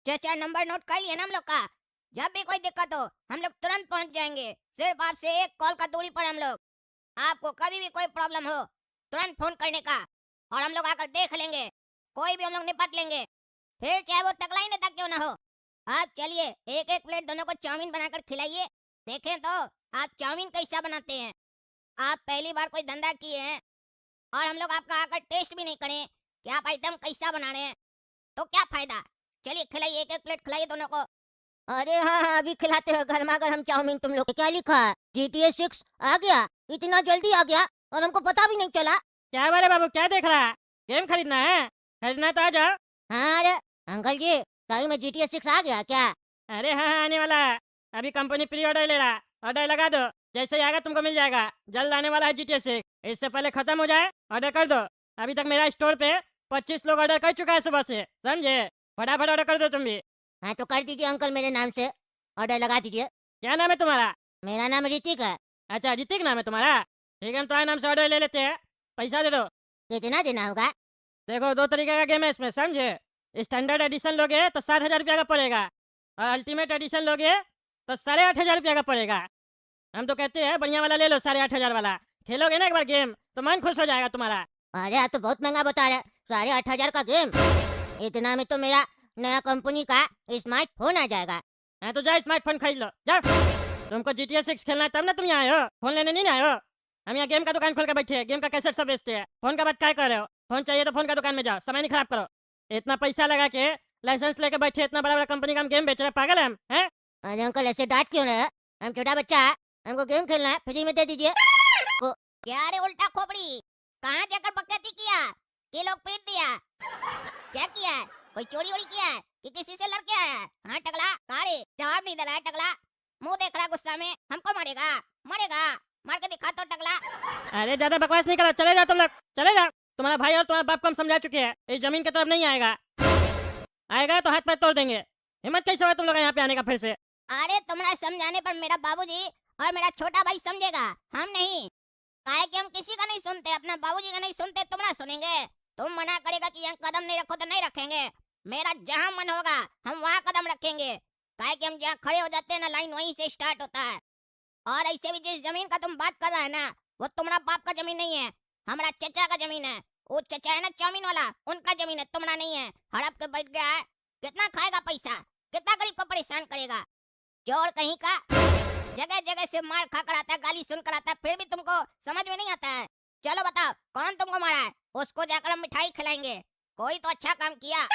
चाचा number note कर लिए ना हम लोग का। जब भी कोई दिक्कत हो हम लोग तुरंत पहुंच जाएंगे। सिर्फ आपसे एक कॉल का दूरी पर हम लोग। आपको कभी भी कोई प्रॉब्लम हो तुरंत फोन करने का और हम लोग आकर देख लेंगे। कोई भी हम लोग निपट लेंगे, फिर चाहे वो टकला ही नेता क्यों ना हो। आप चलिए एक एक प्लेट दोनों को चाउमीन बनाकर खिलाइए। देखें तो आप चाउमीन कैसा बनाते हैं। आप पहली बार कोई धंधा किए हैं और हम लोग आपका आकर टेस्ट भी नहीं करें कि आप आइटम कैसा बना रहे हैं, तो क्या फायदा। चलिए खिलाइए, एक एक प्लेट खिलाइए दोनों को। अरे हाँ हाँ, अभी खिलाते हैं गर्मा गर्म चाउमीन। तुम लोग क्या लिखा है? GTA 6 आ गया? इतना जल्दी आ गया और हमको पता भी नहीं चला। क्या बोले बाबू, क्या देख रहा है? गेम खरीदना है? खरीदना है तो आ जाओ। हाँ अरे अंकल जी, सही में GTA 6 आ गया क्या? अरे हाँ हाँ, आने वाला है। अभी कंपनी प्री ऑर्डर ले रहा है। ऑर्डर लगा दो, जैसे ही आएगा तुमको मिल जाएगा। जल्द आने वाला है GTA 6। इससे पहले खत्म हो जाए ऑर्डर कर दो। अभी तक मेरा स्टोर पे 25 लोग ऑर्डर कर चुका है सुबह से, समझे? फटाफट ऑर्डर कर दो तुम भी। हाँ तो कर दीजिए अंकल, मेरे नाम से ऑर्डर लगा दीजिए। क्या नाम है तुम्हारा? मेरा नाम ऋतिक है। अच्छा, ऋतिक नाम है तुम्हारा? ठीक है, हम तुम्हारे नाम से ऑर्डर ले लेते हैं। पैसा दे दो। कितना देना होगा? देखो, दो तरीके का गेम है इसमें, समझे? स्टैंडर्ड एडिशन लोगे तो 7,000 रुपया का पड़ेगा, और अल्टीमेट एडिशन लोगे तो 8,500 रुपया का पड़ेगा। हम तो कहते हैं बढ़िया वाला ले लो, 8,500 वाला। खेलोगे ना एक बार गेम तो मन खुश हो जाएगा तुम्हारा। अरे आप तो बहुत महंगा बता रहे हैं, 8,500 का गेम। इतना में तो मेरा नया कंपनी का स्मार्टफोन आ जाएगा। है तो जाओ स्मार्टफोन खरीद लो, जाओ। तुमको GTA 6 खेलना है तब ना तुम यहाँ आए हो, फोन लेने नहीं ना आए हो। हम यहाँ गेम का दुकान खोल के बैठे हैं, गेम का कैसेट सब बेचते हैं। फोन का बात क्या कर रहे हो? फोन चाहिए तो फोन का दुकान में जाओ, समय नहीं खराब करो। इतना पैसा लगा के लाइसेंस लेके बैठे, इतना बड़ा बड़ा कंपनी का हम गेम बेच रहे हैं, पागल है हम हैं? अरे अंकल ऐसे डांट क्यों रहे हैं? हम छोटा बच्चा है, हमको गेम खेलना है, फ्री में दे दीजिए। क्या रे उल्टा खोपड़ी, कहाँ जाकर बकैती किया कि लोग पीट दिया? क्या किया है? कोई चोरी वोरी किया है कि किसी से लड़के आया है? हाँ टकला, कहाँ रे? जवाब नहीं दे रहा है टकला। मुंह देख रहा है गुस्सा में। हमको मारेगा? मरेगा, मार के दिखा तो टकला। अरे ज्यादा बकवास नहीं करो, चले जाओ तुम लोग, चले जाओ। तुम्हारा भाई और तुम्हारा बाप को हम समझा चुके हैं, इस जमीन की तरफ नहीं आएगा। आएगा तो हाथ पैर तोड़ देंगे। हिम्मत कैसे हुआ तुम लोग यहाँ पे आने का फिर से? अरे तुम्हारा समझाने पर मेरा बाबूजी और मेरा छोटा भाई समझेगा, हम नहीं। काहे कि हम किसी का नहीं सुनते, अपना बाबूजी का नहीं सुनते, तुम ना सुनेंगे। तुम मना करेगा कि यहाँ कदम नहीं रखो तो नहीं रखेंगे। मेरा जहाँ मन होगा हम वहाँ कदम रखेंगे। काहे कि हम जहाँ खड़े हो जाते हैं ना, लाइन वहीं से स्टार्ट होता है। और ऐसे भी जिस जमीन का तुम बात कर रहा है ना, वो तुम्हारा बाप का जमीन नहीं है, हमारा चचा का जमीन है। वो चचा है ना चाउमीन वाला, उनका जमीन है, तुम्हारा नहीं है। हड़प के बैठ गया है। कितना खाएगा पैसा, कितना गरीब को परेशान करेगा। चोर कहीं का, जगह जगह से मार खा कर आता है, गाली सुन कर आता है, फिर भी तुमको समझ में नहीं आता है। चलो बताओ कौन तुमको मारा है, उसको जाकर हम मिठाई खिलाएंगे। कोई तो अच्छा काम किया।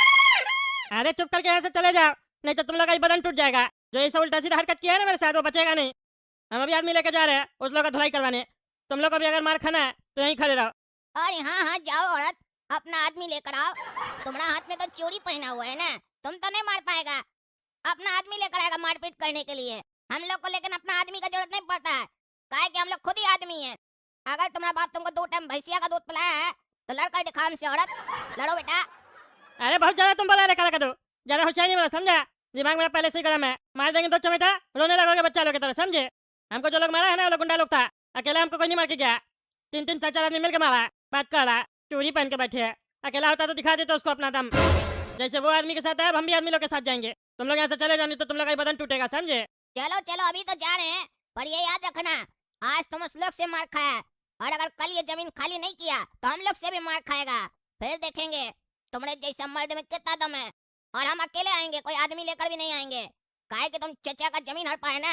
अरे चुप करके यहाँ से चले जाओ, नहीं तो तुम लोग का ही बदन टूट जाएगा। जो ऐसा उल्टा सीधा हरकत किया है ना मेरे साथ, वो बचेगा नहीं। हम अभी आदमी लेके जा रहे हैं उस लोग का धुलाई करवाने। तुम लोग को भी अगर मार खाना है तो यहीं खड़े रहो। अरे हाँ हाँ जाओ औरत, अपना आदमी लेकर आओ। तुम्हारा हाथ में तो चूड़ी पहना हुआ है ना, तुम तो नहीं मार पाएगा। अपना आदमी लेकर आएगा मारपीट करने के लिए। हम लोग को लेकिन अपना आदमी का जरूरत नहीं पड़ता है, काहे कि हम लोग खुद ही आदमी हैं। अगर तुम्हारा बाप तुमको 2 टाइम भैंसिया का दूध पिलाया है तो लड़कर दिखा हमसे औरत। लड़ो बेटा। अरे बहुत ज्यादा तुम बोला रे, काला कदू। ज्यादा होशियार नहीं बोला, समझा? दिमाग मेरा पहले से ही गर्म है, मार देंगे दो चमेटा, रोने लगोगे बच्चा लोग की तरह, समझे? हमको जो लोग मारा है ना वो लोग गुंडा लोग था। अकेला हमको कोई नहीं मार के गया, 3-3 4-4 आदमी मिलकर मारा है। बात कर रहा है, चूड़ी पहन के बैठे है। अकेला होता तो दिखा देते उसको अपना दम। जैसे वो आदमी के साथ है, अब हम भी आदमी लोग के साथ जाएंगे। तुम लोग यहाँ से चले जाओ, नहीं तो तुम लोग का ही बदन टूटेगा, समझे? चलो चलो अभी तो जा रहे हैं, पर ये याद रखना, आज तुम उस लोग से मार खाया है, और अगर कल ये जमीन खाली नहीं किया तो हम लोग से भी मार खाएगा। फिर देखेंगे तुम्हारे जैसा मर्द में कितना दम है। और हम अकेले आएंगे, कोई आदमी लेकर भी नहीं आएंगे। काहे कि तुम चचा का जमीन हड़पा है ना।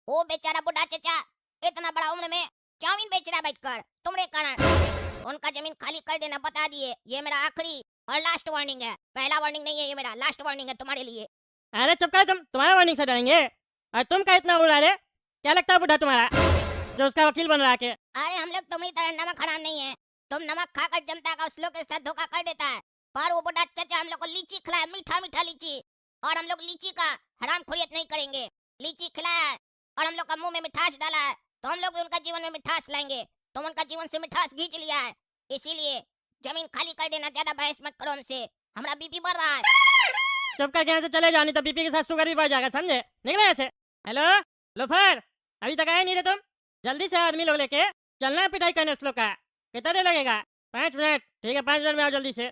वो बेचारा बुढ़ा चचा इतना बड़ा उम्र में चाउमीन बेच रहा है बैठकर, तुम्हारे कारण। उनका जमीन खाली कर देना, बता दिए। ये मेरा आखिरी और लास्ट वार्निंग है, पहला वार्निंग नहीं है, ये मेरा लास्ट वार्निंग है तुम्हारे लिए। अरे चुप कर, तुम तुम्हारा वार्निंग से डरेंगे? और तुम का इतना उड़ा रहे? क्या लगता है बुढ़ा तुम्हारा जो उसका वकील बन रहा है के? अरे हम लोग तुम्हारी तरह नमक हराम नहीं है। तुम नमक खाकर जनता का उस लोग के साथ धोखा कर देता है, पर वो बुढ़ा चचा हम लोग को लीची खिलाया, मीठा मीठा लीची। और हम लोग लीची का हराम खोरियत नहीं करेंगे। लीची खिलाया है और हम लोग का मुंह में मिठास डाला है, तो हम लोग भी उनका जीवन में मिठास लाएंगे। तुम उनका जीवन से मिठास खींच लिया है, इसीलिए जमीन खाली कर देना, ज्यादा बहस मत करो हमसे, हमारा बीपी बढ़ रहा है। चुप करके यहाँ से चले जाओ, नहीं तो बीपी के साथ शुगर भी बढ़ जाएगा, समझे? निकले यहाँ से। हेलो लोफर, अभी तक आए नहीं रे तुम? जल्दी से आदमी लोग लेके चलना है पिटाई करने उस लोग का। कितना देर लगेगा? 5 मिनट? ठीक है, 5 मिनट में आओ जल्दी से।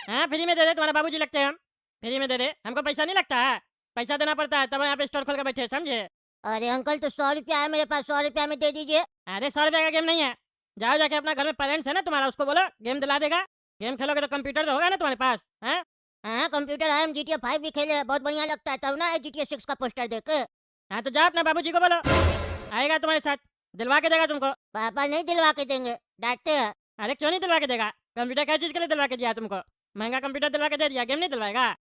हाँ फ्री में दे दे, तुम्हारा बाबूजी लगते हैं हम। फ्री में दे दे, हमको पैसा नहीं लगता है, पैसा देना पड़ता है तब यहाँ पे स्टोर खोल के बैठे, समझे? अरे अंकल तो 100 रुपया है मेरे पास, 100 रुपया में दे दीजिए। अरे 100 रुपये का गेम नहीं है, जाओ जाके अपना घर में पेरेंट्स है ना तुम्हारा, उसको बोलो गेम दिला देगा। गेम खेलोगे तो कंप्यूटर तो होगा ना तुम्हारे पास, हैं? हाँ कंप्यूटर है, हम GTA 5 भी खेले, बहुत बढ़िया लगता है, तब ना GTA 6 का पोस्टर देख के। हाँ तो जाओ अपना बाबूजी को बोलो, आएगा तुम्हारे साथ, दिलवा के देगा तुमको। पापा नहीं दिलवा के देंगे, डांटते हैं। अरे क्यों नहीं दिलवा के देगा? कंप्यूटर क्या चीज़ के लिए दिलवा के दिया तुमको? महंगा कंप्यूटर दिलवा के दे दिया, गेम नहीं दिलवाएगा?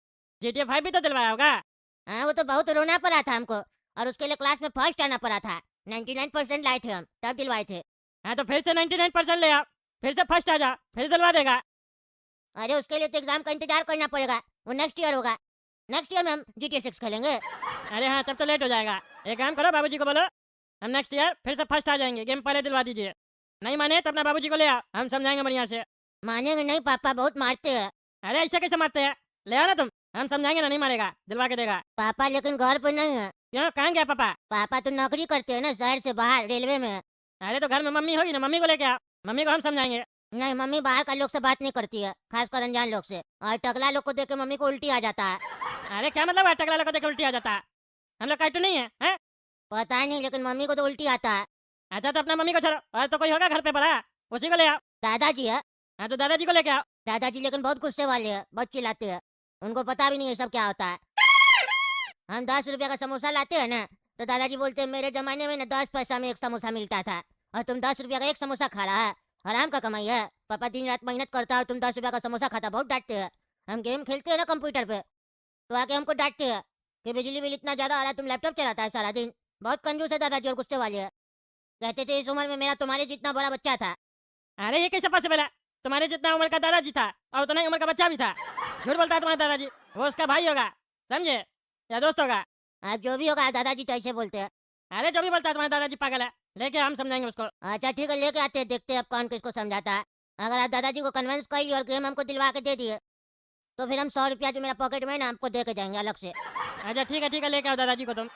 GTA 5 भी तो दिलवाया होगा। हाँ वो तो बहुत रोना पड़ा था हमको, और उसके लिए क्लास में फर्स्ट आना पड़ा था। 99% लाए थे हम, तब दिलवाए थे। हाँ तो फिर से 99% ले आओ, फिर से फर्स्ट आ जा, फिर दिलवा देगा। अरे उसके लिए तो एग्जाम का इंतजार करना पड़ेगा, वो नेक्स्ट ईयर होगा। नेक्स्ट ईयर में हम GTA 6 खेलेंगे। अरे हाँ तब तो लेट हो जाएगा, एक काम करो बाबूजी को बोलो हम नेक्स्ट ईयर फिर से फर्स्ट आ जाएंगे, गेम पहले दिलवा दीजिए। नहीं माने तो अपना बाबूजी को ले आओ, हम समझाएंगे बढ़िया से। मानेंगे नहीं पापा, बहुत मारते हैं। अरे ऐसा कैसे मारते हैं, ले आओ ना तुम, हम समझाएंगे ना, नहीं मारेगा, दिलवा के देगा। पापा लेकिन घर पे नहीं है। क्यों, कहाँ गया पापा? पापा तो नौकरी करते हैं ना, शहर से बाहर रेलवे में। अरे तो घर में मम्मी होगी ना, मम्मी को लेके आओ, मम्मी को हम समझाएंगे। नहीं मम्मी बाहर का लोग से बात नहीं करती है, खासकर अनजान लोग से, और टकला लोग को देख के मम्मी को उल्टी आ जाता है। अरे क्या मतलब है, टकला लगा देख के उल्टी आ जाता है? हम लोग कार्टून नहीं है, हैं? पता ही नहीं, लेकिन मम्मी को तो उल्टी आता है। अच्छा तो अपना मम्मी को छोड़ो, और तो कोई होगा घर पे बड़ा, उसी को ले आओ। दादाजी है। हाँ तो दादाजी को लेके आओ। दादाजी लेकिन बहुत गुस्से वाले हैं, बहुत चिल्लाते हैं, उनको पता भी नहीं है सब क्या होता है। हम 10 रुपया का समोसा लाते हैं ना, तो दादाजी बोलते हैं मेरे जमाने में ना 10 पैसा में एक समोसा मिलता था, और तुम 10 रुपया का एक समोसा खा रहा है, हराम का कमाई है। पापा दिन रात मेहनत करता है और तुम 10 रुपया का समोसा खाता, बहुत डांटते हैं। हम गेम खेलते हैं ना कंप्यूटर पे, तो आके हमको डांटते हैं कि बिजली बिल इतना ज्यादा आ रहा है, तुम लैपटॉप चलाता है सारा दिन। बहुत कंजूस है दादाजी और गुस्से वाले है। कहते थे इस उम्र में मेरा तुम्हारे जितना बड़ा बच्चा था। अरे ये कैसे पॉसिबल है, तुम्हारे जितना उम्र का दादाजी था और उतना ही उम्र का बच्चा भी था। झूठ बोलता है तुम्हारा दादाजी, वो उसका भाई होगा, समझे, या दोस्त होगा। आप जो भी होगा दादाजी तो ऐसे बोलते हैं। अरे जो भी बोलता है तुम्हारा दादाजी पागल है, लेके हम समझाएंगे उसको। अच्छा ठीक है, लेके आते हैं, देखते हैं अब कौन किसको समझाता है। अगर आप दादाजी को कन्विंस कर लिए और गेम हमको दिलवा के दे दिए, तो फिर हम 100 रुपया जो मेरा पॉकेट में है ना, हमको दे के जाएंगे अलग से। अच्छा ठीक है लेके आओ दादाजी को तुम।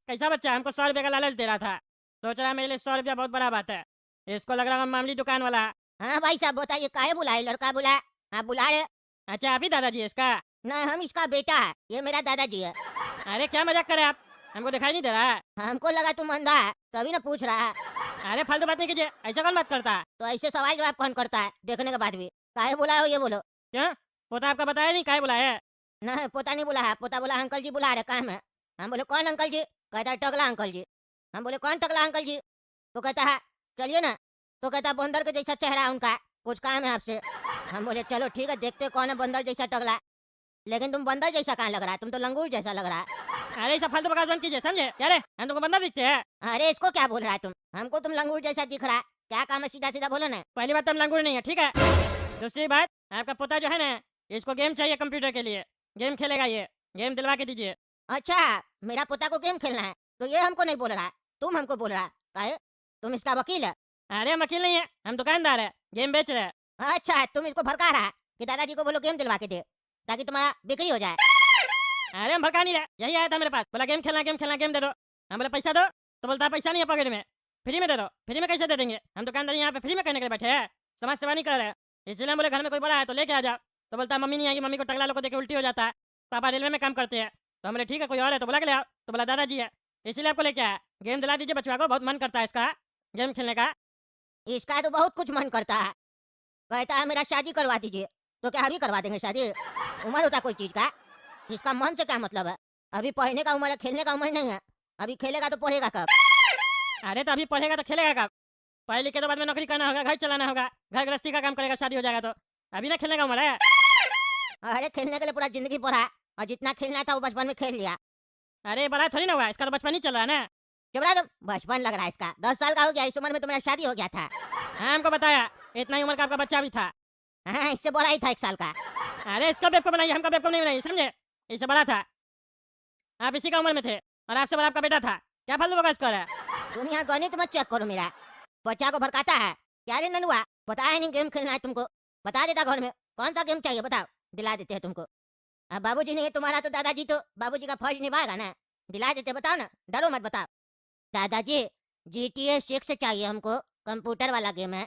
कैसा बच्चा है, हमको 100 रुपये का लालच दे रहा था, सोच रहा है मेरे लिए 100 रुपया बहुत बड़ा बात है, इसको लग रहा है मामूली दुकान वाला। हाँ भाई साहब बताइए, काहे बुलाए, लड़का बुलाए, आप बुला रहे? अच्छा आप ही दादाजी है इसका? नहीं हम इसका बेटा है, ये मेरा दादाजी है। अरे क्या मजाक करे आप, हमको दिखाई नहीं दे रहा है? हमको लगा तुम अंधा है, तभी ना पूछ रहा है। अरे फालतू बात नहीं कीजिए, ऐसा कौन बात करता है? तो ऐसे सवाल जवाब कौन करता है देखने के बाद भी? काहे बुलाए हो ये बोलो। क्यों, पोता आपका बताया नहीं काहे बुलाया है? नहीं पोता नहीं बुला है, पोता बोला अंकल जी बुला रहे काम है। हम बोले कौन अंकल जी? कहता है टकला अंकल जी। हम बोले कौन टकला अंकल जी? तो कहता है चलिए ना। तो कहता है बंदर के जैसा चेहरा है उनका, कुछ काम है आपसे। हम बोले चलो ठीक है, देखते कौन है बंदर जैसा टकला। लेकिन तुम बंदर जैसा कहाँ लग रहा है, तुम तो लंगूर जैसा लग रहा है। अरे ऐसा फालतू बकवास बंद कीजिए, समझे? क्या रे, हम तुमको बंदर दिखते हैं? अरे इसको क्या बोल रहा है तुम? हमको तुम लंगूर जैसा दिख रहा है, क्या काम है, सीधा सीधा बोलो ना। पहली बात तो हम लंगूर नहीं है, ठीक है? दूसरी बात, आपका पोता जो है ना, इसको गेम चाहिए कंप्यूटर के लिए, गेम खेलेगा ये, गेम दिलवा के दीजिए। अच्छा मेरा पोता को गेम खेलना है, तो ये हमको नहीं बोल रहा है, तुम हमको बोल रहा है। काहे? तुम इसका वकील है? अरे हम वकील नहीं है, हम दुकानदार है, गेम बेच रहे हैं। अच्छा तुम इसको भड़का रहा है कि दादाजी को बोलो गेम दिलवा के दे, ताकि तुम्हारा बिक्री हो जाए। अरे हम भड़का नहीं रहे, यही आया था मेरे पास, बोला गेम खेलना गेम दे दो। हम बोले पैसा दो, तो बोलता है पैसा नहीं है पॉकेट में, फ्री में दे दो। फ्री में कैसे दे देंगे, हम दुकानदार यहाँ पे फ्री में करने के लिए बैठे हैं, समाज सेवा नहीं कर रहे हैं। इसलिए हम बोले घर में कोई बड़ा है तो लेके आ जाओ। तो बोलता है मम्मी नहीं आएगी, मम्मी को टकला लोग को देख के उल्टी हो जाता है, पापा रेलवे में काम करते हैं। तो हम बोले ठीक है कोई और है तो बुला के ले आओ, तो बोला दादाजी है, इसीलिए आपको लेके आया। गेम दिला दीजिए बचवा को, बहुत मन करता है इसका गेम खेलने का। इसका तो बहुत कुछ मन करता है, कहता है मेरा शादी करवा दीजिए। तो क्या अभी करवा देंगे शादी? उम्र होता कोई चीज का? इसका मन से क्या मतलब है? अभी पढ़ने का उम्र है, खेलने का उम्र नहीं है। अभी खेलेगा तो पढ़ेगा कब? अरे तो अभी पढ़ेगा तो खेलेगा कब? पढ़े लिखे तो बाद में नौकरी करना होगा, घर चलाना होगा, घर गृहस्थी का काम करेगा, शादी हो जाएगा तो। अभी ना खेलने का उम्र है। अरे खेलने के लिए पूरा जिंदगी पढ़ा, और जितना खेलना था वो बचपन में खेल लिया। अरे बड़ा थोड़ी ना हुआ, इसका तो बचपन ही चल रहा है ना। जबरा तुम, बचपन लग रहा है इसका, 10 साल का हो गया, इस उम्र में तो मेरा शादी हो गया था। हाँ हमको बताया, इतना ही उम्र का आपका बच्चा भी था। हाँ इससे बड़ा ही था 1 साल का। अरे इसका बेवकूफ बनाइए, हमका बेवकूफ नहीं बनाइए, समझे? इससे बड़ा था, आप इसी का उम्र में थे, और आपसे बड़ा आपका बेटा था। क्या फालतू बकवास कर रहा है? तुम यहाँ गणित मत चेक करो, मेरा बच्चा को भड़काता है। क्या रे ननुआ, बताया नहीं गेम खेलना है तुमको, बता देता घर में कौन सा गेम चाहिए, बताओ दिला देते हैं तुमको। अब बाबूजी नहीं है तुम्हारा तो दादाजी तो बाबूजी का फर्ज निभाएगा ना, दिला देते, बताओ ना, डरो मत, बताओ। दादाजी GTA 6 चाहिए हमको, कंप्यूटर वाला गेम है।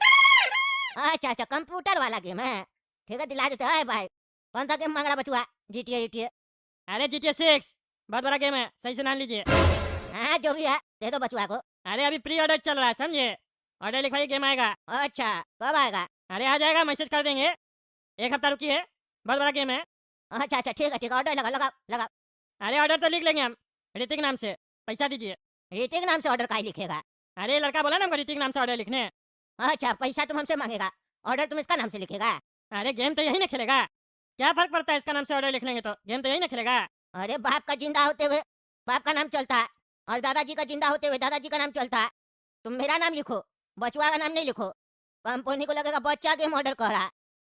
अच्छा कंप्यूटर वाला गेम है, ठीक है दिला देते हैं भाई। कौन सा गेम मांग रहा बचुआ? GTA GTA. अरे GTA 6 बहुत बड़ा गेम है, सही से नाम लीजिए। हाँ जो भी है दे दो बचवा को। अरे अभी प्री ऑर्डर चल रहा है, समझे? ऑर्डर लिखवाइए, गेम आएगा। अच्छा कब आएगा? अरे आ जाएगा, मैसेज कर देंगे। एक हफ्ता रुकिए, बहुत बड़ा गेम है। अच्छा अच्छा ठीक है ऑर्डर लगा लगा लगा। अरे ऑर्डर तो लिख लेंगे हम, ऋतिक नाम से। पैसा दीजिए। ऋतिक नाम से ऑर्डर काहे लिखेगा? अरे लड़का बोला ना हमको ऋतिक नाम से ऑर्डर लिखने। अच्छा पैसा तुम हमसे मांगेगा, ऑर्डर तुम इसका नाम से लिखेगा? अरे गेम तो यही ना खेलेगा, क्या फर्क पड़ता है इसका नाम से ऑर्डर लिख लेंगे तो, गेम तो यही ना खेलेगा। अरे बाप का जिंदा होते हुए बाप का नाम चलता है, और दादाजी का जिंदा होते हुए दादाजी का नाम चलता है। तुम मेरा नाम लिखो, बचवा का नाम नहीं लिखो। कंपनी को लगेगा बच्चा गेम ऑर्डर कर रहा है,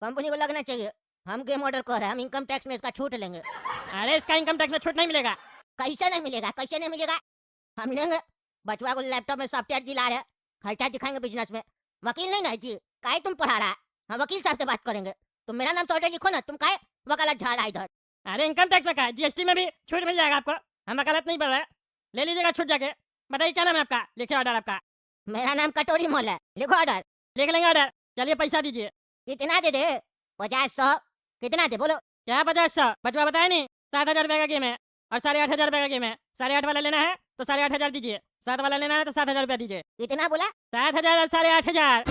कंपनी को लगना चाहिए हम गेम ऑर्डर कर रहे हैं, हम इनकम टैक्स में इसका छूट लेंगे। अरे इसका इनकम टैक्स में छूट नहीं मिलेगा। कैसे नहीं मिलेगा, कैसे नहीं मिलेगा? हम लेंगे। बचवा को लैपटॉप में सॉफ्टवेयर दिला रहे, खर्चा दिखाएंगे बिजनेस में। वकील नहीं ना है जी, काहे तुम पढ़ा रहा है? हम वकील साहब से बात करेंगे। तुम मेरा नाम से ऑर्डर लिखो ना, तुम काहे वकालत झाड़ रहा है इधर? अरे इनकम टैक्स में का जीएसटी में भी छूट मिल जाएगा आपको, हम वकालत नहीं बढ़ रहे। ले लीजिएगा छूट जाके। बताइए क्या नाम है आपका, लिखिए ऑर्डर आपका। मेरा नाम कटोरी मोल है, लिखो ऑर्डर। लिख लेंगे ऑर्डर, चलिए पैसा दीजिए। कितना दे दे? 50 100 कितना दे बोलो? क्या 50 बचवा बताया नहीं, 7,000 रुपये का गेम है और 8,500 रुपये का गेम है। 8,500 वाला लेना है तो 8,500 दीजिए, 7 वाला लेना है तो 7,000 रुपया दीजिए। कितना बोला? 7,000 और 8,500।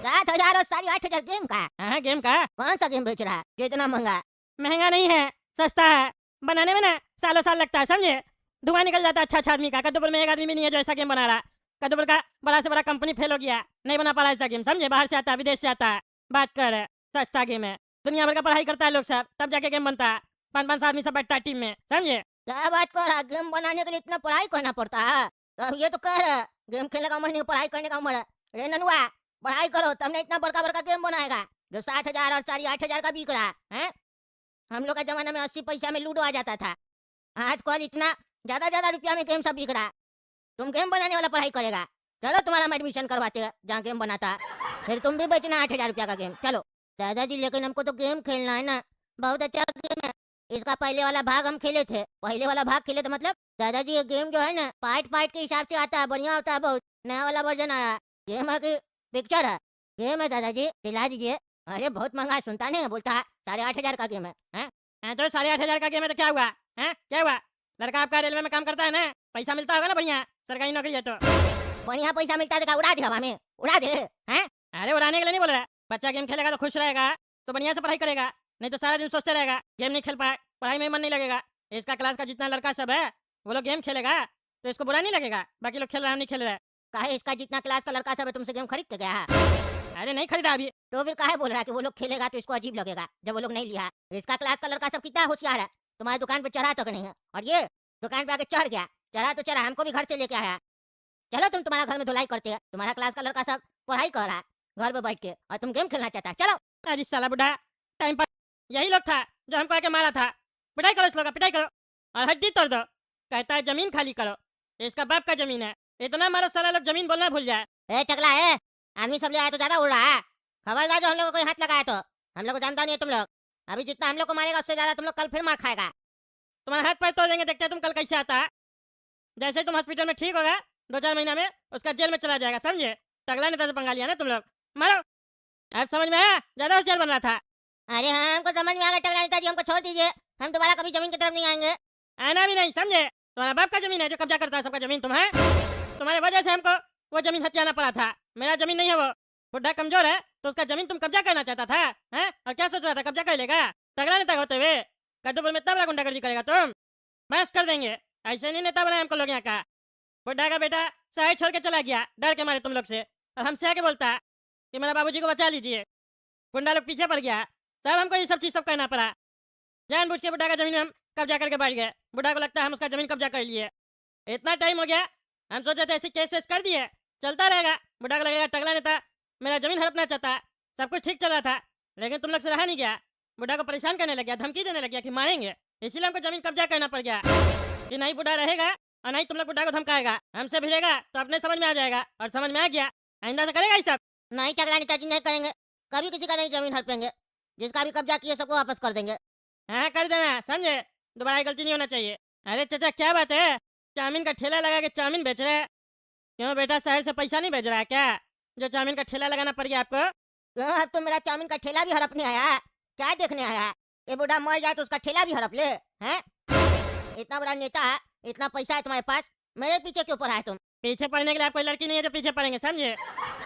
7,000 और 8,500 गेम का? हाँ गेम का। कौन सा गेम बेच रहा है जो इतना महंगा? महंगा नहीं है, सस्ता है। बनाने में ना सालों साल लगता है, समझे? धुआं निकल जाता है अच्छा अच्छा आदमी का। कद्दूपुर में एक आदमी भी नहीं है जो ऐसा गेम बना रहा। कद्दूपुर का बड़ा से बड़ा कंपनी फेल हो गया, नहीं बना पा रहा ऐसा गेम, समझे? बाहर से आता है, विदेश से आता है, बात कर सस्ता गेम है। दुनिया भर का पढ़ाई करता है लोग सब, तब जाके गेम बनता है। 5-5 आदमी सब बैठता है टीम में, समझे? क्या बात कर रहा? गेम बनाने के लिए इतना पढ़ाई करना पड़ता है? तो ये तो कह रहे गेम खेलने का उम्र नहीं, पढ़ाई करने का उम्र है। रे ननुआ, पढ़ाई करो तब ना इतना बड़का बड़का गेम बनाएगा जो 7,000 और 8,500 का बिक रहा है। हम लोग का जमाना में 80 पैसा में लूडो आ जाता था, आजकल इतना ज्यादा रुपया में गेम सब बिक रहा है। तुम गेम बनाने वाला पढ़ाई करेगा? चलो तुम्हारा हम एडमिशन करवाते हैं जहाँ गेम बनाता है, फिर तुम भी बेचना 8,000 रुपया का गेम। चलो दादाजी, लेकिन हमको तो गेम खेलना है ना। बहुत अच्छा गेम है, इसका पहले वाला भाग हम खेले थे। पहले वाला भाग खेले थे मतलब दादाजी ये गेम जो है ना पार्ट पार्ट के हिसाब से आता है, बढ़िया होता है बहुत। नया वाला वर्जन आया है। गेम है कि पिक्चर है? गेम है दादाजी, दिला दीजिए। अरे बहुत महंगा है, सुनता नहीं है, बोलता है 8,500 का गेम है। तो 8,500 का गेम है तो क्या हुआ है? क्या हुआ? लड़का आपका रेलवे में काम करता है ना, पैसा मिलता होगा ना बढ़िया, सरकारी नौकरी है तो। बढ़िया पैसा मिलता है तो क्या उड़ा दे हवा में? उड़ा दे हैं? अरे उड़ाने के लिए नहीं बोल रहा, बच्चा गेम खेलेगा तो खुश रहेगा, तो बढ़िया से पढ़ाई करेगा। नहीं तो सारा दिन सोचते रहेगा, गेम नहीं खेल पाए, पढ़ाई में मन नहीं लगेगा। इसका क्लास का जितना लड़का सब है वो लोग गेम खेलेगा तो इसको बुरा नहीं लगेगा, बाकी लोग खेल रहा है, हम नहीं खेल रहा है। काहे इसका जितना क्लास का लड़का सब है तुमसे गेम खरीद के गया है? अरे नहीं खरीदा अभी। तो फिर काहे बोल रहा है कि वो लोग खेलेगा तो इसको अजीब लगेगा जब वो लोग नहीं लिया? इसका क्लास का लड़का सब कितना होशियार है, तुम्हारी दुकान पे चढ़ा तक नहीं है, और ये दुकान पे आके चढ़ गया। चढ़ा तो चढ़ा, हमको भी घर से लेके आया। चलो तुम तुम्हारा घर में धुलाई करते हैं, तुम्हारा क्लास का लड़का सब पढ़ाई कर रहा है घर पे बैठ के, और तुम गेम खेलना चाहता है। चलो। अरे साला बुढ़ा, टाइम पास यही लोग था जो हमको आके मारा था। पिटाई करो इस लोग का, पिटाई करो और हड्डी तोड़ दो। कहता है जमीन खाली करो, इसका बाप का जमीन है, इतना मारो साला लोग जमीन बोलना भूल जाए। ए टकला है, आदमी सब ले आया तो ज्यादा उड़ रहा है। खबरदार जो हम लोग को कोई हाथ लगाया तो, हम लोग को जानता नहीं है तुम लोग। अभी जितना हम लोग को मारेगा उससे ज्यादा तुम लोग कल फिर मार खाएगा। तुम्हारा हाथ पैर तोड़ देंगे, देखते हैं तुम कल कैसे आता है। जैसे ही तुम हॉस्पिटल में ठीक होगा 2-4 महीना में, उसका जेल में चला जाएगा, समझे? टगला नेता से पंगा लिया ना तुम लोग, मारो। आज समझ में आया? ज्यादा होशियार बन रहा था। अरे हाँ हमको समझ में आ गया टकला नेता जी, हमको छोड़ दीजिए, हम दोबारा कभी जमीन की तरफ नहीं आएंगे। आना भी नहीं, समझे? तुम्हारा बाप का जमीन है जो कब्जा करता है सबका जमीन, तुम है। तुम्हारी वजह से हमको वो जमीन हथियाना पड़ा था। मेरा जमीन नहीं है वो, बुढ़ा कमजोर है तो उसका जमीन तुम कब्जा करना चाहता था, हैं? और क्या सोच रहा था कब्जा कर लेगा? टगला नेता होते हुए कद्दूपुर में इतना बड़ा गुंडागर्दी करेगा तुम? बस कर देंगे, ऐसे नहीं नेता बनाए हमको लोग यहाँ का। बुढ़ा का बेटा शहर छोड़ के चला गया डर के मारे तुम लोग से, और हमसे आके बोलता है कि मेरा बाबूजी को बचा लीजिए। गुंडा लोग पीछे पड़ गया, तब हमको ये सब चीज़ सब करना पड़ा। जानबूझ के बुढ़ा का जमीन हम कब्जा करके बैठ गए। बुढ़ा को लगता है हम उसका जमीन कब्जा कर लिए। इतना टाइम हो गया, हम सोचे थे ऐसे केस वेस कर दिए, चलता रहेगा। बुढ़ा को लगेगा टगला नेता मेरा जमीन हड़पना चाहता है, सब कुछ ठीक चल रहा था, लेकिन तुम लोग से रहा नहीं गया। बुढ़ा को परेशान करने लग गया, धमकी देने लग गया कि मारेंगे, इसीलिए हमको जमीन कब्जा करना पड़ गया कि नहीं बुढ़ा रहेगा और नहीं तुम लोग बुढ़ा को धमकाएगा। हमसे भिड़ेगा तो अपने समझ में आ जाएगा, और समझ में आ गया आइंदा से करेगा ये सब। नहीं टकला नेता जी, नहीं करेंगे, कभी किसी का नहीं जमीन हड़पेंगे, जिसका भी कब्जा किए सबको वापस कर देंगे। हाँ कर देना, समझे? दोबारा गलती नहीं होना चाहिए। अरे चाचा क्या बात है, चाउमीन का ठेला लगा के चाउमीन बेच रहे? क्यों बेटा, शहर से पैसा नहीं भेज रहा है क्या जो चाउमीन का ठेला लगाना पड़ गया आपको? क्यों अब तो मेरा चाउमीन का ठेला भी हड़पने आया है? क्या देखने आया है? ये बूढ़ा मर जाए तो उसका ठेला भी हड़प ले हैं? इतना बड़ा नेता है, इतना पैसा है तुम्हारे पास, मेरे पीछे क्यों पड़ा है तुम? पीछे पड़ने के लिए आप कोई लड़की नहीं है जो पीछे पड़ेंगे, समझे?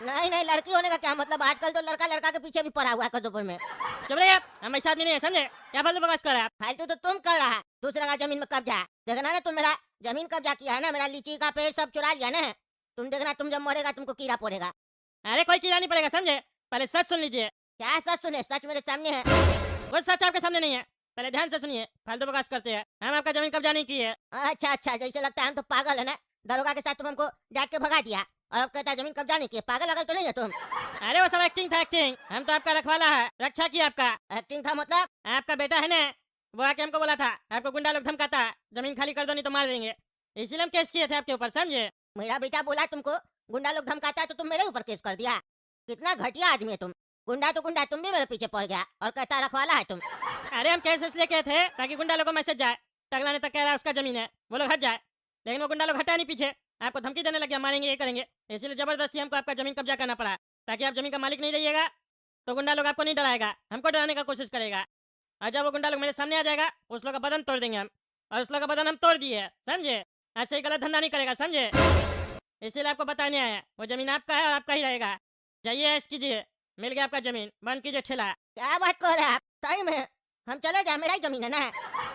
नहीं नहीं, लड़की होने का क्या मतलब, आजकल तो लड़का लड़का के पीछे भी पड़ा हुआ है कदूपुर में। चुप रहिए आप, हम ऐसे आदमी नहीं है, समझे? क्या फालतू बकवास कर रहे हैं आप? फालतू तो तुम कर रहा है, दूसरा का जमीन में कब्जा। देखना ना, तुम मेरा जमीन कब्जा किया है ना, मेरा लीची का पेड़ सब चुरा लिया ना, तुम देखना, तुम जब मरेगा तुमको कीड़ा पड़ेगा। अरे कोई कीड़ा नहीं पड़ेगा, समझे? पहले सच सुन लीजिए। क्या सच सुने? सच मेरे सामने है। वो सच आपके सामने नहीं है, पहले ध्यान से सुनिए। फालतू बकवास करते हैं, हम आपका जमीन कब्जा नहीं किए। अच्छा अच्छा, जैसे लगता है हम तो पागल है ना, दरोगा के साथ तुम हमको डांट के भगा दिया और अब कहता है जमीन कब्जा नहीं किया। पागल वगल तो नहीं है तुम? अरे वो सब एक्टिंग था, एक्टिंग। हम तो आपका रखवाला है, रक्षा किया आपका। एक्टिंग था मतलब? आपका बेटा है ना, वो आके हमको बोला था आपको गुंडा लोग धमकाता है, जमीन खाली कर दो नहीं तो मार देंगे, इसीलिए हम केस किए थे आपके ऊपर, समझे? मेरा बेटा बोला तुमको गुंडा लोग धमकाता है तो तुम मेरे ऊपर केस कर दिया? कितना घटिया आदमी है तुम। गुंडा तो गुंडा, तुम भी मेरे पीछे पड़ गया और कहता रखवाला है तुम। अरे हम केस इसलिए किए थे ताकि गुंडा लोग को मैसेज जाए, टगला नेता कह रहा है उसका जमीन है, वो लोग हट जाए। लेकिन वो गुंडा लोग हटा नहीं पीछे, आपको धमकी देने लग गया, मारेंगे ये करेंगे, इसलिए जबरदस्ती हमको आपका जमीन कब्जा करना पड़ा, ताकि आप जमीन का मालिक नहीं रहिएगा तो गुंडा लोग आपको नहीं डराएगा, हमको डराने का कोशिश करेगा। और जब वो गुंडा लोग मेरे सामने आ जाएगा, उस लोग का बदन तोड़ देंगे हम, और उस लोग का बदन हम तोड़ दिए, समझे? ऐसे ही गलत धंधा नहीं करेगा, समझे? इसीलिए आपको बताने आया, वो जमीन आपका है और आपका ही रहेगा। जाइए ऐश कीजिए, मिल गया आपका जमीन, बंद कीजिए ठेला। क्या बात कर रहे हैं आप? सही में हम चले जाए? मेरा ही जमीन है ना,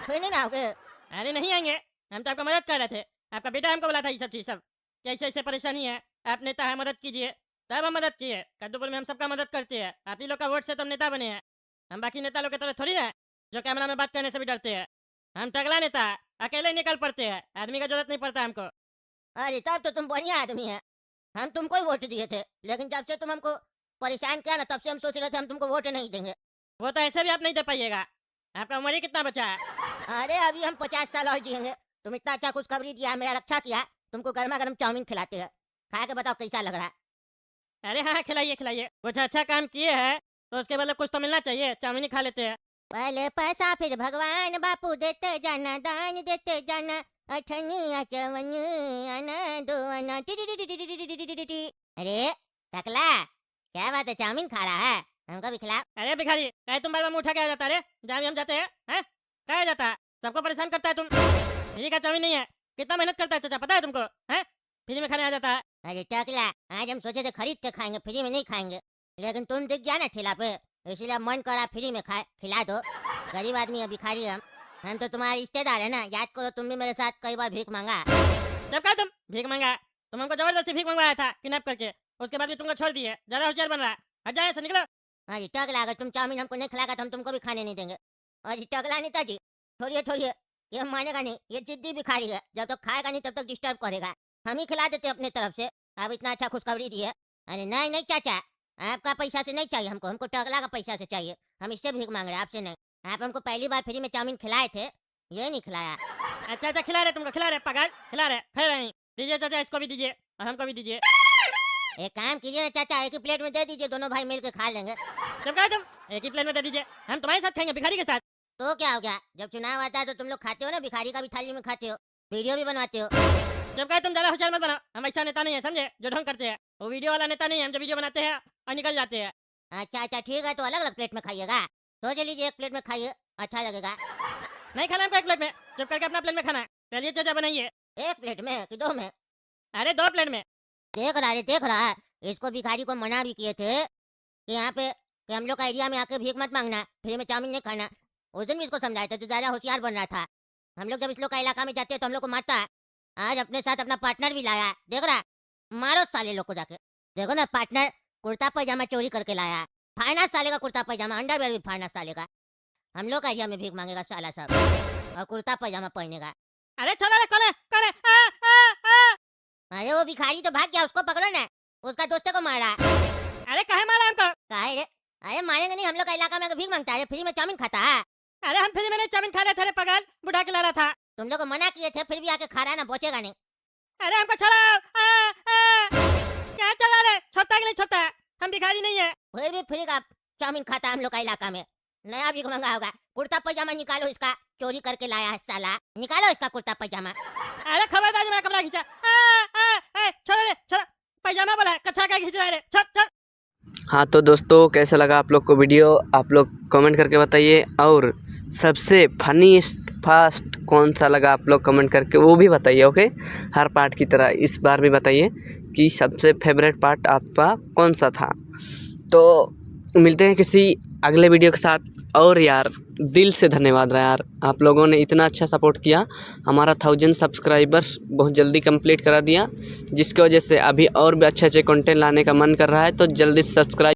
फिर नहीं ना आओगे? अरे नहीं आएंगे, हम तो आपका मदद कर रहे थे, आपका बेटा हमको बोला था ये सब चीज़ सब, कि ऐसे ऐसे परेशानी है, आप नेता है मदद कीजिए, तब हम मदद किए। कद्दूपुर में हम सबका मदद करते हैं, आप ही लोग का वोट से तो हम नेता बने हैं। हम बाकी नेता लोग की तरह थोड़ी ना जो कैमरा में बात करने से भी डरते हैं। हम टगला नेता है, अकेले निकल पड़ते हैं, आदमी का जरूरत नहीं पड़ता हमको। अरे तब तो तुम बढ़िया आदमी है, हम तुमको ही वोट दिए थे, लेकिन जब से तुम हमको परेशान किया ना, तब से हम सोच रहे थे हम तुमको वोट नहीं देंगे। वो तो ऐसे भी आप नहीं दे पाइएगा, आपका उम्र ही कितना बचा है? अरे अभी हम 50 साल और जिएंगे। तुम इतना अच्छा खुशखबरी दिया, मेरा रक्षा किया, तुमको गर्मा गर्म चाउमीन खिलाते हैं, खा के बताओ कैसा लग रहा है? अरे हाँ खिलाइए खिलाइए, कुछ अच्छा काम किए हैं तो उसके बदले कुछ तो मिलना चाहिए, चाउमीन ही खा लेते हैं। पहले पैसा फिर भगवान, बापू देते जाना, दान देते जाना, अठनिया चवन आना दो आना T T T T T T T T T T T. अरे टकला, क्या बात है, चाउमीन खा रहा है? हमको भी खिला। अरे भिखारी, काहे तुम बार बार मुंह उठा के आ जाता है? जहाँ भी हम जाते हैं कहा जाता है, सबको परेशान करता है तुम। फ्री का चाउमीन नहीं है, कितना मेहनत करता है चाचा, पता है तुमको? हैं फ्री में खाने आ जाता है। अरे टकला, आज हम सोचे थे खरीद के खाएंगे, फ्री में नहीं खाएंगे, लेकिन तुम दिख गया ना ठेला पे, इसलिए मन करा फ्री में खाए, खिला दो। गरीब आदमी है, भिखारी है हम तो तुम्हारे रिश्तेदार है ना, याद करो तुम भी मेरे साथ कई बार भीख मांगा। जब कहा तुम भीख मंगा, तुम हमको जबरदस्ती भीख मंगवाया था किडनैप करके, उसके बाद भी तुमको छोड़ दिए, ज्यादा होशियार बन रहा है, हट जाए से निकलो। अरे टकला, अगर तुम चाउमीन हमको नहीं खिलाएगा तो हम तुमको भी खाने नहीं देंगे। अरे टकला नेताजी, छोड़िए छोड़िए, ये हम मानेगा नहीं, ये जिद्दी भिखारी है, जब तक खाएगा नहीं तब तक डिस्टर्ब करेगा। हम ही खिला देते अपने तरफ से, आप इतना अच्छा खुशखबरी दी है। अरे नहीं नहीं चाचा, आपका पैसा से नहीं चाहिए हमको, हमको टकला का पैसा से चाहिए, हम इससे भीख मांग रहे हैं, आपसे नहीं। आप हमको पहली बार फ्री में चाउमीन खिलाए थे, ये नहीं खिलाया। अच्छा अच्छा खिला रहे, तुमको खिला रहे, पगार खिला रहे, खा रहे। दीजिए चाचा, इसको भी दीजिए और हमको भी दीजिए। एक काम कीजिए ना चाचा, एक ही प्लेट में दे दीजिए, दोनों भाई मिल के खा लेंगे। जब कहा तुम एक ही प्लेट में दे दीजिए, हम तुम्हारे साथ खाएंगे, भिखारी के साथ। तो क्या हो गया, जब चुनाव आता है तो तुम लोग खाते हो ना, भिखारी का भी थाली में खाते हो, वीडियो भी बनवाते हो। जब कहा तुम ज्यादा होशियार मत बनाओ, हम ऐसा नेता नहीं है, समझे? जो ढंग करते हैं, वो वीडियो वाला नेता नहीं है, हम जो वीडियो बनाते हैं और निकल जाते हैं। अच्छा अच्छा ठीक है, तो अलग अलग प्लेट में खाइएगा, सोच लीजिए एक प्लेट में खाइए, अच्छा लगेगा। नहीं खाना हमको एक प्लेट में, चुप करके अपना प्लेट में खाना है। चलिए चाचा बनाइए। एक प्लेट में कि दो में? अरे 2 प्लेट में। देख रहा है, इसको भिखारी को मना भी किए थे कि यहाँ पे कि हम लोग का एरिया में आके भीख मत मांगना, फ्री में चाउमीन नहीं खाना। उस दिन भी इसको समझाया था तो ज्यादा होशियार बन रहा था। हम लोग जब इस लोग का इलाका में जाते हैं तो हम लोग को मारता है, आज अपने साथ अपना पार्टनर भी लाया है, देख रहा है? मारो साले लोग को जाके, देखो ना पार्टनर कुर्ता पैजामा चोरी करके लाया है, फाड़ना साले का कुर्ता पैजामा, अंडरवेयर भी फाड़ना साले का। हम लोग का एरिया में भीख मांगेगा साला सब और कुर्ता पैजामा पहनेगा। अरे छोड़ो रे, कौन है कौन है? आ, आ, आ। अरे वो भिखारी तो भाग गया, उसको पकड़ो ना, उसका दोस्त को मारा। अरे काहे मारा हमको? काहे रे? अरे मारेंगे नहीं, हम लोग का इलाका में भीख मांगता है, फ्री में चाउमीन खाता है। अरे हम फ्री में नहीं चाउमीन खा रहे थे रे पगल, बुढ़ा के ला रहा था। तुम लोग को मना किए थे, फिर भी आके खा रहा है ना, बचेगा नहीं। अरे हमको छोड़ो। क्या चला रे, छोड़ता है कि नहीं छोड़ता है? हम भिखारी नहीं है। फिर भी फ्री का चाउमीन खाता है हम लोग का इलाका में, नया भीख मांगा होगा। कुर्ता पैजामा निकालो, इसका चोरी करके लाया है साला, निकालो इसका कुर्ता पैजामा। अरे खबरदार मेरा कपड़ा खींचा। छोड़ो रे छोड़ो, पैजामा बोला है, कच्छा का खींच रहा है रे, छोड़ छोड़। हाँ तो दोस्तों कैसा लगा आप लोग को वीडियो, आप लोग कमेंट करके बताइए और सबसे फनीस्ट फास्ट कौन सा लगा आप लोग कमेंट करके वो भी बताइए। ओके, हर पार्ट की तरह इस बार भी बताइए कि सबसे फेवरेट पार्ट आपका कौन सा था। तो मिलते हैं किसी अगले वीडियो के साथ। और यार दिल से धन्यवाद यार, आप लोगों ने इतना अच्छा सपोर्ट किया, हमारा 1000 सब्सक्राइबर्स बहुत जल्दी कंप्लीट करा दिया, जिसकी वजह से अभी और भी अच्छे अच्छे कंटेंट लाने का मन कर रहा है। तो जल्दी सब्सक्राइब